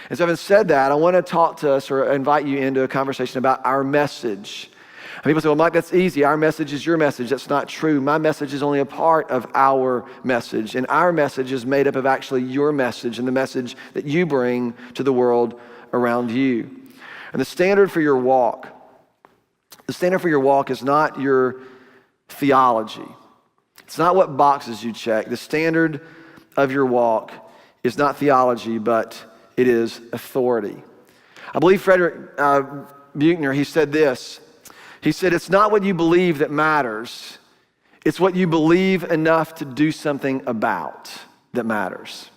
And so having said that, I want to talk to us or invite you into a conversation about our message. And people say, well, Mike, that's easy. Our message is your message. That's not true. My message is only a part of our message. And our message is made up of actually your message and the message that you bring to the world around you. And the standard for your walk is not your theology. It's not what boxes you check. The standard of your walk is not theology, but it is authority. I believe Frederick Buechner, he said this. He said, it's not what you believe that matters. It's what you believe enough to do something about that matters.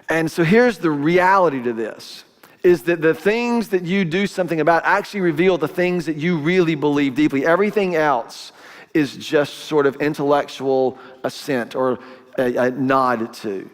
And so here's the reality to this, is that the things that you do something about actually reveal the things that you really believe deeply. Everything else is just sort of intellectual assent or a nod to.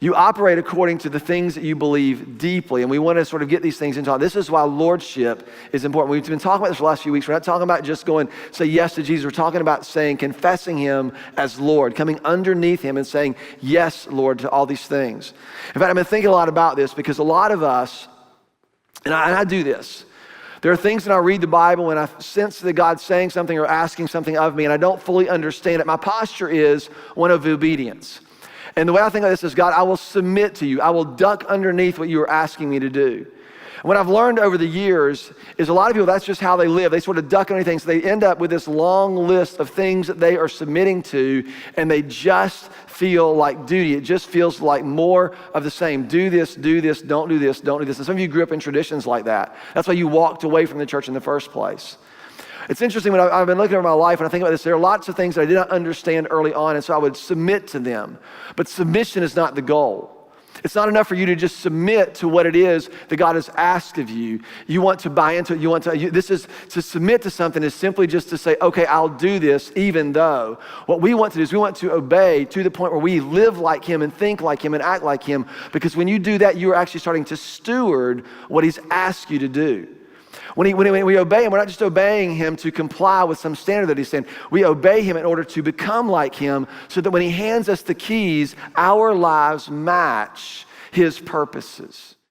You operate according to the things that you believe deeply, and we want to sort of get these things into. This is why lordship is important. We've been talking about this for the last few weeks. We're not talking about just going, say yes to Jesus. We're talking about confessing him as Lord, coming underneath him and saying, yes, Lord, to all these things. In fact, I've been thinking a lot about this because a lot of us, and I do this, there are things when I read the Bible and I sense that God's saying something or asking something of me and I don't fully understand it. My posture is one of obedience. And the way I think of this is, God, I will submit to you. I will duck underneath what you are asking me to do. And what I've learned over the years is a lot of people, that's just how they live. They sort of duck underneath things. They end up with this long list of things that they are submitting to, and they just feel like duty. It just feels like more of the same. Do this, don't do this, don't do this. And some of you grew up in traditions like that. That's why you walked away from the church in the first place. It's interesting when I've been looking over my life and I think about this, there are lots of things that I did not understand early on, and so I would submit to them. But submission is not the goal. It's not enough for you to just submit to what it is that God has asked of you. You want to buy into it. To submit to something is simply just to say, okay, I'll do this even though. What we want to do is we want to obey to the point where we live like him and think like him and act like him, because when you do that, you are actually starting to steward what he's asked you to do. When we obey him, we're not just obeying him to comply with some standard that he's saying. We obey him in order to become like him so that when he hands us the keys, our lives match his purposes.